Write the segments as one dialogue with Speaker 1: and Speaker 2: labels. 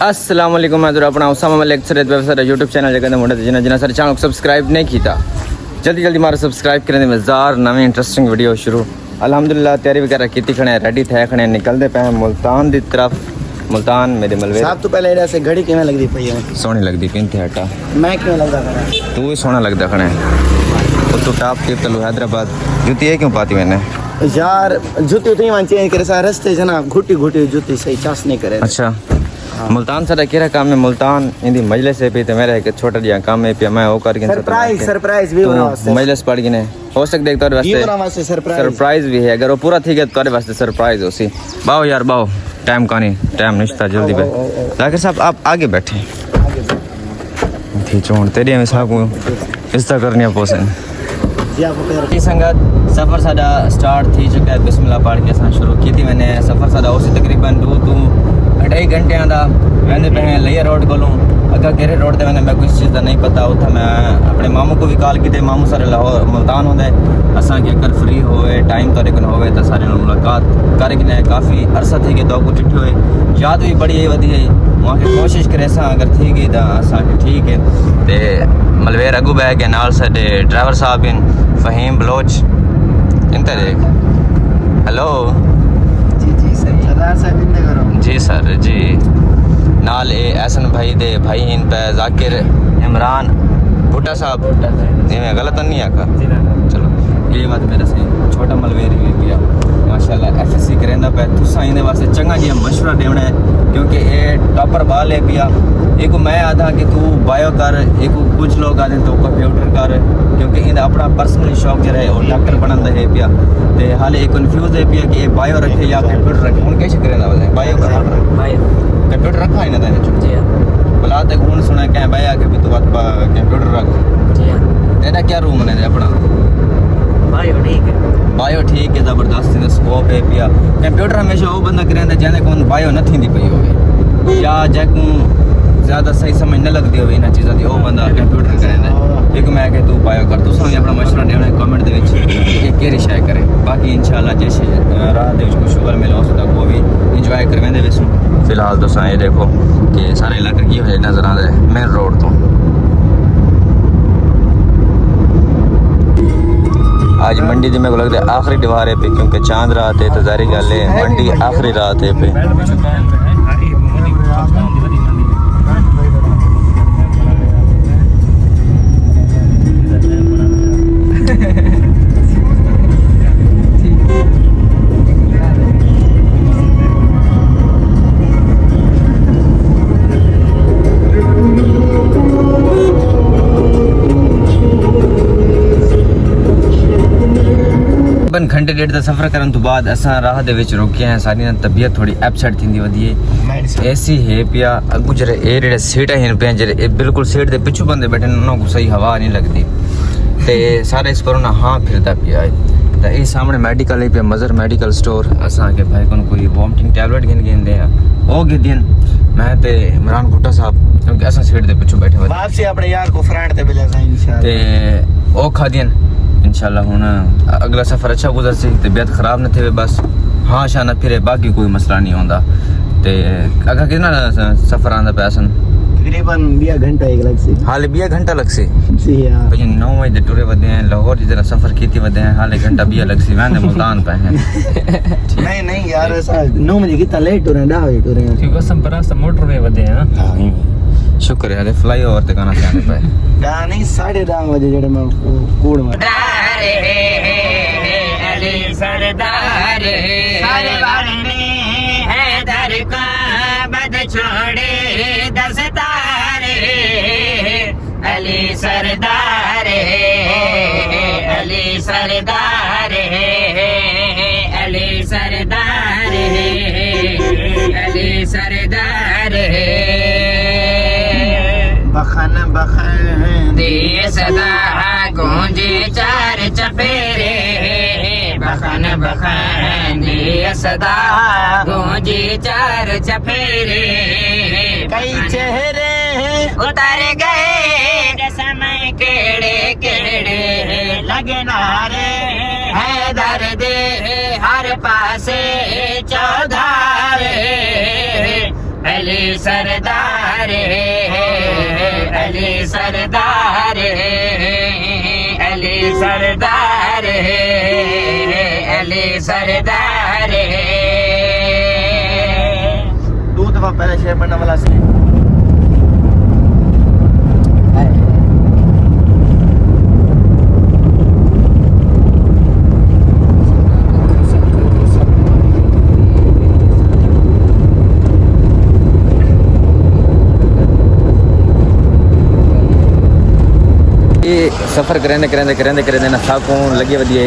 Speaker 1: अस्सलाम वालेकुम मैं अपना Usama lecture sir YouTube channel जगह मुंडे जिन्हें जिन्हें सर चैनल को सब्सक्राइब नहीं किया जल्दी जल्दी मारो सब्सक्राइब करें मज़ेदार नवी इंटरेस्टिंग वीडियो शुरू अल्हम्दुलिल्लाह तैयारी वगैरह की खड़े रेडी थे खड़े निकलते पे मुल्तान की तरफ मुल्तान मेरे मलवे
Speaker 2: साहब तो पहले ऐसे घड़ी किवें लगदी पई है
Speaker 1: सोहनी लगती पिंथे हटा
Speaker 2: मैं किवें लगदा खड़ा
Speaker 1: तू ही सोहना लगता खड़े तो टॉप टिप तलू हैदराबाद जूती है क्यों पाती मैंने
Speaker 2: यार जूती उतनी वन चेंज करे सा रास्ते जना घुटी घुटी जूती सही चास नहीं करे
Speaker 1: अच्छा मुल्तान सर केरा काम है मुल्तान इंदी मजलिस है पे तो मेरा एक छोटा जिहा काम है पे मैं वो कर के
Speaker 2: सरप्राइज भी बना वास्ते
Speaker 1: मजलिस पढ़ के ने हो सकते एक तोरे
Speaker 2: ये बना वास्ते
Speaker 1: सरप्राइज भी है अगर वो पूरा ठीक है तोरे वास्ते सरप्राइज हो सी बाओ यार बाओ टाइम का नहीं टाइम निश्ता जल्दी पे जाकिर साहब आप आगे बैठे थी चोण तेरी में साहब इस्ता करनी है पोसन जी संगत सफ़र साडा स्टार्ट थी चुका है बिस्मिल्लाह पढ़ के असां शुरू की थी मैंने सफ़र साडा उसी तकरीबन 2-2.5 घंटे दा वेंदे पे लिया रोड कोलों अगर केरे रोड ते वेंदे मैं कुछ चीज़ का नहीं पता उतना मैं अपने मामू को भी कॉल की मामू सारे लाहौर मुल्तान होंगे असा के अगर फ्री होए टाइम तोरे को होए तो सारे मुलाकात करके काफ़ी अरसा थी गए तो कुछ ठिठो है याद भी बड़ी वधी है वहाँ की कोशिश करे असा अगर थी गई तो असा ठीक है तो मलवेर अगू बह के नाल साडे ड्राइवर साहब इन फहीम बलोच इंते देख हेलो
Speaker 2: जी सर सरदार साहब इंदे करो जी
Speaker 1: सर जी नाल ए एहसन भाई दे भाई इन पे जाकिर इमरान भुट्टा साहब इवें गलत नहीं आका चलो ये बात मेरे से छोटा मलवेर ही पिया माशाल्लाह एफएससी करेंदा पे तुसा इने वास्ते चंगा जिहा मशवरा देना है क्योंकि ये टॉपर बाल है पिया एक मैं आधा कि तू बायो कर एक कुछ लोग आते तो कंप्यूटर कर क्योंकि इनका अपना पर्सनली शौक जो है वो डॉक्टर बनता है पिया तो हाल एक कन्फ्यूज है पिया कि बायो रखे या कंप्यूटर रखे हूँ कैसे करेंदा बोले बायो कर कंप्यूटर रखा है ना जी बुला तक हूँ सुना क्या भाई आके भी तो कंप्यूटर रख जी तेरा क्या रूम है अपना बायो ठीक है ज़बरदस्त स्कोप है पिया कंप्यूटर हमेशा वो बंदा करेंदा जैसे कौन बायो न थी पई हो या जैकू ज़्यादा सही समझ न लगती हो इन चीज़ों की वो बंदा कंप्यूटर करेंदा एक मैं तू बायो कर तुसा अपना मशवरा देना कमेंट के केरी शय करे बाकी इंशाल्लाह जैसे राह दे कुछ शुगर मिले उस तक वो भी इंजॉय करवेंदे वैसू फिलहाल तुसा ये देखो कि सारे इलाके की हो नजर आ रहे मेन रोड तो आज मंडी दी मेरे को लगता है आखिरी दीवार है पे क्योंकि चांद रात है तो जारी गल है मंडी आखिरी रात है पे घंटे डेढ़ का सफ़र करने तो बाद असां राह दे विच रुके हैं सारी तबीयत थोड़ी अपसेट थी वधी है ऐसी है पिया अगू जरे ए जेडे सीट हैं पे जरे बिल्कुल सीट दे पिछू बंदे बैठे उन्होंने को सही हवा नहीं लगती ते सारे इस पर ना हाँ फिरता पिया है तो ये सामने मेडिकल है पे मज़र मेडिकल स्टोर असां के भाई को कोई वॉमिटिंग टैबलेट गिन गिन दे वो गिन मैं ते इमरान भुट्टा साहब क्योंकि असां सीट दे पिछू बैठे हुए
Speaker 2: वापसी अपने यार को फ्रेंड ते मिले सा इंशाल्लाह
Speaker 1: ते ओ खा दियन इंशाल्लाह हूँ अगला सफ़र अच्छा गुजर सी तबीयत ख़राब न थे बस हाँ शाना फिरे बाकी कोई मसला नहीं होता तो अगर कितना सफ़र आंदा पे असन
Speaker 2: तकरीबन 20 घंटा एक लग सी
Speaker 1: हाल 20 घंटा लग सी
Speaker 2: जी हां
Speaker 1: भाई 9 बजे टुरे वदे हैं लाहौर जितना सफ़र कीती वदे हैं हाल 1 घंटा 20 लग सी वंदे मुल्तान पे हैं
Speaker 2: नहीं यार ऐसा 9 बजे कितना लेट टुरे 10 बजे टुरे
Speaker 1: ठीक है संपरा से मोटरवे वदे हैं हां शुक्र है फ्लाईओवर ते गाना जाने पे
Speaker 2: नहीं 10:30 बजे जेड़े मैं कूड़ में
Speaker 3: अली सरदार हर बार में हैदर का बद छोड़े दस्तार अली सरदार अली सरदार अली सरदार अली सरदार बखन दिए सदा गूंजे चार चपेरे बखन दिए सदा गूंजे चार चपेरे
Speaker 2: कई चेहरे
Speaker 3: उतर गए समय केड़े केड़े लगना रे है दर्द हर पासे चौधारे अली सरदार अली सरदार अली सरदार अली सरदार
Speaker 2: 2 दफा पहले शेर बनने वाला से
Speaker 1: सफ़र करेंदे ना साकूं लगी वधी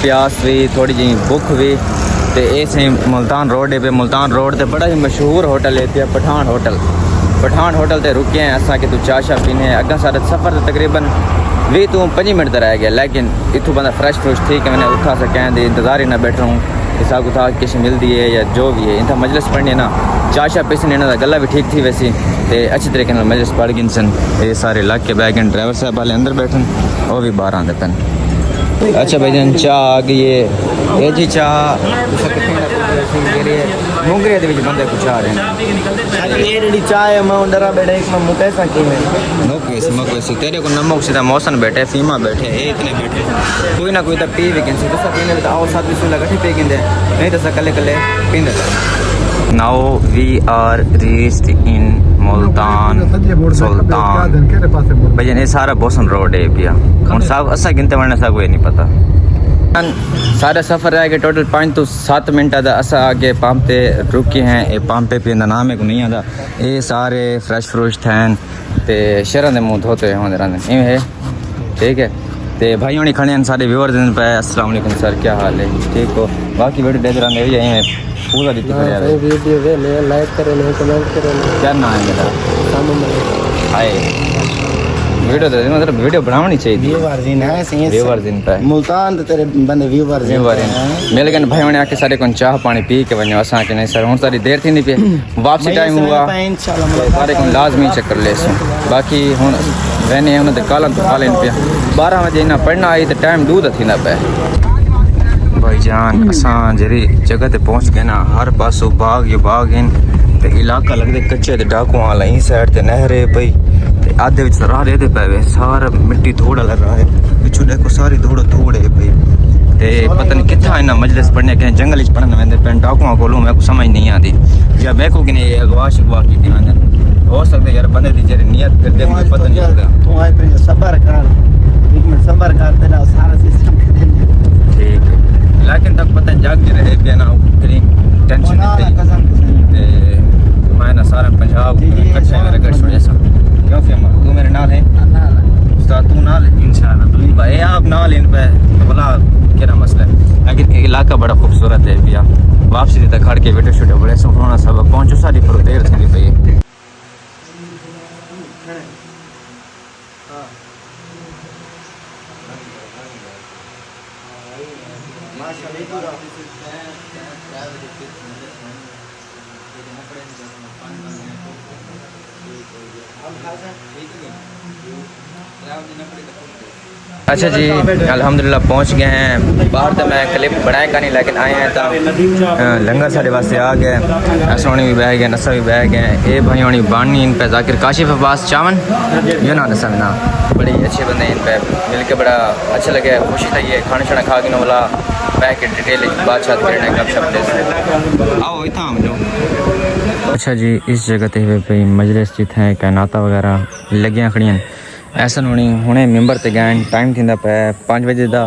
Speaker 1: प्यास भी थोड़ी जी भुख भी ते इसे मुल्तान रोड पे मुल्तान रोड ते बड़ा ही मशहूर होटल है पे पठान होटल ते रुके हैं असा कि तू चाह शाह पीने अगर सारा सफ़र तकरीबन 20-25 मिनट रह गया लेकिन इतों बंदा फ्रेश ठीक है मैंने उठा सकें दे इंतज़ार ही ना बैठ रहा हूँ हिसाब किताब किश मिलती है या जो भी है इतना मजलिस पढ़ने ना चाह शाह पीसने इन्हों गला भी ठीक थी वैसी तो अच्छी तरीके मजलिस पढ़ गई सन ये सारे इलाके बैग ड्राइवर साहब वाले अंदर बैठन वो भी बाहर आते पैन अच्छा भाई जान चाह आ गई है ये जी चाह मुंगरे दे विच बंदे कुछ आ रहे हैं
Speaker 2: ये रेडी चाय मैं अंदर बैठा एक मैं मुके सके में
Speaker 1: मकवैसी तेरे को नमक सीधा मौसन बैठे फीमा बैठे ये इतने बैठे कोई ना कोई तो पी भी कैंसी तो सब पीने तो आओ साथ भी लगा ठीक पी किंदे नहीं तो कले पींदे now we are reached in Multan Sultan भाई ये सारा बोसन रोड है पिया हुन सब असा गिनते वरना सा कोई नहीं पता सारा सफ़र रह गया टोटल 5 तो 7 मिनट का असा आगे पंप पे रुके हैं ये पंप पे पिंदा नाम है को नहीं आता ये सारे फ्रेश फ्रूश थैन ते शहर के मुँह धोते होंगे रहते इवें है ठीक है ते भाई होनी खड़े हैं सारे व्यूअर्स पे अस्सलाम वालेकुम सर क्या हाल है ठीक हो बाकी वीडियो देख रहे हैं इवें पूरा दी वीडियो लाइक करें कमेंट करें क्या नाम है मेरा हाय वीडियो तो मतलब वीडियो बनानी चाहिए
Speaker 2: व्यूअर दिन है सही
Speaker 1: व्यूअर दिन पे
Speaker 2: मुल्तान तो तेरे बंदे व्यूअर
Speaker 1: मेरे लेकिन भाई उन्हें आके सारे को चाह पानी पी के वनो असा के नहीं सर हूँ सारी देर थी नहीं पे वापसी टाइम हुआ सारे को लाजमी चक्कर ले बाकी हूँ वहने उन्हें कालन तो खा लेन पे 12 बजे इन्हें पढ़ना आई तो टाइम दूध थी पे भाई जान असा जी जगह ते पहुँच गए ना हर पासों बाग ही बाग इन ते इलाका लगते कच्चे डाकू आला ई साइड ते नहरे पई आधे विच राह रहते पे सारा मिट्टी धूड़ वाला राह है पिछू देखो सारी धूड़ है भाई ते पता नहीं कितना इन्ना मजलिस पढ़ने के जंगल च पढ़ने वेंदे पे डाकुआ कोलों मेरे को समझ नहीं आती या मैं को कि नहीं अगवा शगवा की ध्यान हो सकता यार बंदे दी जेरी नियत करते मुझे पता नहीं लगता
Speaker 2: तू आए पे सब्र कर 1 मिनट सब्र कर तेरा सारा सिस्टम
Speaker 1: ठीक है लेकिन तक पता जाग के रहे पे ना करी टेंशन नहीं ते मैं ना सारा पंजाब कच्चे मेरे घर छोड़ जैसा क्यों फेमा तू मेरे नाल है उस्ताद तू नाल है इंशाल्लाह तू भाई आप नाल इन पे बोला क्या मसला है लेकिन इलाका बड़ा खूबसूरत है भैया वापसी तक खड़ के वीडियो शूडियो बड़े सोना सब पहुंचो सारी पर देर थी पई अच्छा जी अल्हम्दुलिल्लाह पहुंच गए हैं बाहर तो मैं क्लिप बनाए का नहीं लेकिन आए हैं तो लंगर साढ़े वास्ते आ गए असोनी भी बह गए नसा भी बह गए ये भाई होनी बानी इन पे जाकिर काशिफ अब्बास चावन ये ना नसा ना बड़े अच्छे बंदे इन पे मिल के बड़ा अच्छा लगे खुशी थी ये खाना शाना खा के ना बोला बह के डिटेल बातचीत करने का शब्द आओ इतना हम जो अच्छा जी इस जगह पे मजलिस जित है कायनाता वगैरह लगियां खड़ियां ऐसा हुणे मैंबर ते गए टाइम थी पे 5 बजे का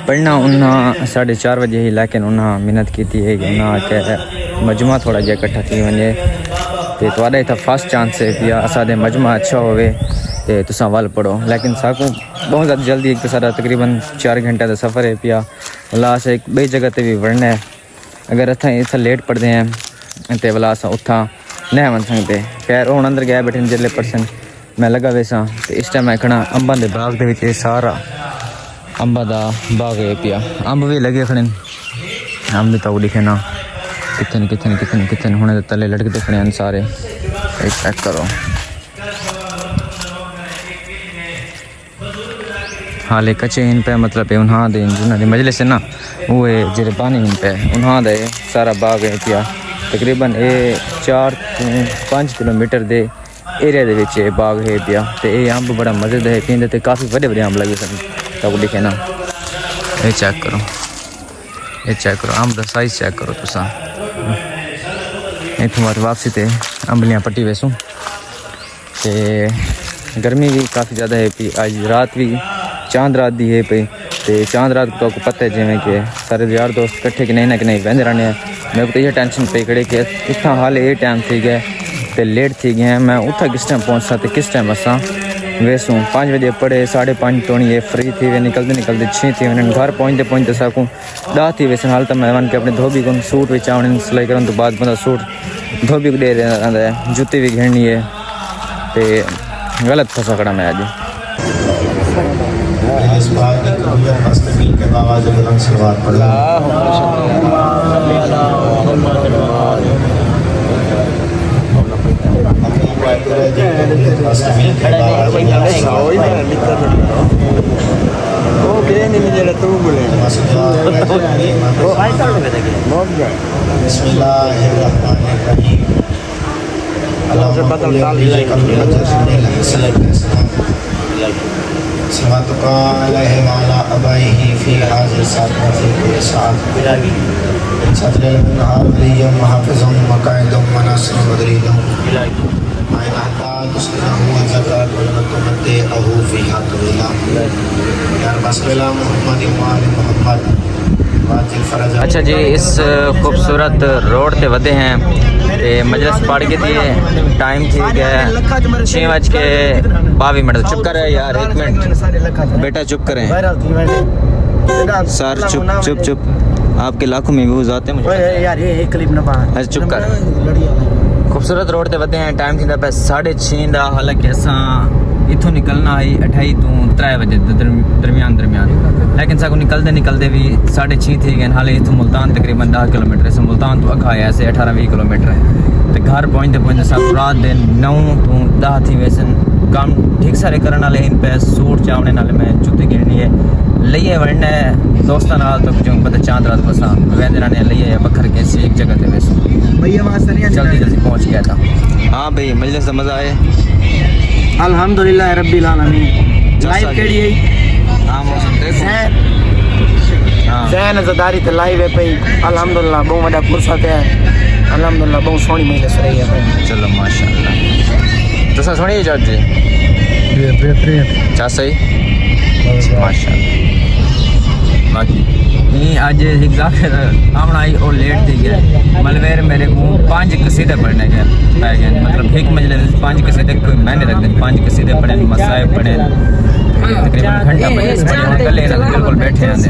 Speaker 1: पढ़ना उन्हें 4:30 बजे ही लेकिन उन्हें मिन्नत की है कि उन्हें आके मजमा थोड़ा जहा इकट्ठा थी वजे तो थोड़ा इतना फर्स्ट चांस है पिया असादे मजमा अच्छा होवे तो तुसा वल पढ़ो लेकिन साकू बहुत ज़्यादा जल्दी एक तो सारा तकरीबन 4 घंटे का सफ़र है पिया भला अस एक बई जगह पर भी वढ़ना है अगर असें इतना लेट पढ़ते हैं तो भला अस उत्था नहीं वन सकते खैर हूँ अंदर गया बैठे जिले परसन मैं लगा वैसा तो इस टाइम मैं खड़ा अंबा के बाग के सारा अंबा का बाग है पिया अंब भी लगे खड़े अंब भी तो दिखे ना कितने होने तले लटकते खड़े हैं सारे एक चेक करो हाले कच्चे इन पे मतलब उन्हां दे जिन्होंने मजलिस है ना वो जे पानी इन पे उन्हां दे सारा बाग है पिया तकरीबन ये 4-5 किलोमीटर दे एरिया दे विच ये बाग है पिया ते ये अंब बड़ा मज़ेदार है पींदे ते काफ़ी बड़े बड़े अंब लगे सन तक दिखे ना ये चेक करो अंब दा साइज चेक करो तुसा इत्थों बाद वापसी ते अंबलियां पट्टी वैसू ते गर्मी भी काफ़ी ज़्यादा है पी आज रात भी चांद रात दी है पी ते चांद रात को आपको पता है जिमें कि सारे यार दोस्त इकट्ठे कि नहीं ना कि नहीं बहते रहने हैं मेरे को तो ये टेंशन पे खड़े कि इतना हाल ये टाइम थी गया तो लेट थी गए मैं उठा किस टाइम पहुँचता तो किस टाइम असा वैसूँ 5 बजे पढ़े 5:30 टोनी ये फ्री थी वे निकलते 6 थी मैंने घर पहुँचते सकूँ 10 थी वैसे हाल तक मैं वन के अपने धोबी को सूट भी चावने सिलाई करने तो बाद बंदा सूट धोबी को दे रहा है जूती भी घेरनी है तो गलत फंसा खड़ा मैं आज
Speaker 4: इस बात की कमियां मस्तकील के आवाज़ बुलंद सलवात पढ़ माला अबाई फी हाजिर साथ फी कुल साथ सदर नहार लियम महफिजुम मकाइदुम मनासिर मदरीदुम मायना ताद उसना ज़कात वलमतुमते अहू फी हक़िल्लाह यार बसमिल्लाह मोहम्मद इमाम मोहम्मद वाजिल फरज।
Speaker 1: अच्छा जी इस खूबसूरत रोड ते वधे हैं ते मजलिस पढ़ के दिए टाइम थी गया 6:22। चुप कर यार 1 मिनट बेटा चुप करें सर चुप आपके लाखों में व्यूज आते हैं मुझे
Speaker 2: यार ये क्लिप ना पा
Speaker 1: अच्छा चुप कर खूबसूरत रोड ते वधे हैं टाइम थी 6:30 दा हालांकि असां इथों निकलना है 2:30 तो 3 बजे दरमियान लेकिन साको निकलते भी 6:30 थी गए हाले इथों मुल्तान तकरीबन 10 किलोमीटर से मुल्तान तो अखा है ऐसे 18-20 किलोमीटर है तो घर पहुँचते सब रात दे 9 तो 10 थी वैसे काम ठीक सारे करने वाले इन पे सूट चावने वाले मैं जूती गिरनी है लिए वरना दोस्तों नाल तो जो पता चांद रात बसा वैसे रहने लिए बखर के एक जगह पे वैसे जल्दी पहुँच गया था। हाँ भाई मजलिस से मज़ा आए
Speaker 2: अल्हम्दुलिल्लाह रब्बिल आलमीन लाइव केड़ी है
Speaker 1: हाँ मौसम देखो
Speaker 2: ज़ैन ज़दारी ते लाइव है पई अल्हम्दुलिल्लाह बहुत वड्डा फुर्सत है अल्हम्दुलिल्लाह बहुत सोहनी मजलिस रही है पई
Speaker 1: चलो माशाअल्लाह तो सुनी जज जी
Speaker 2: बेहतरीन
Speaker 1: चा सही माशाअल्लाह बाकी नहीं आज आमना आई और लेट थी गया मलवेर मेरे को 5 कसीदे पढ़ने गए पै गए मतलब एक मजलिस 5 कसीदे कोई मैंने रख दे 5 कसीदे पढ़े मसाइब पढ़े तकरीबन घंटा पढ़े बिल्कुल बैठे रहते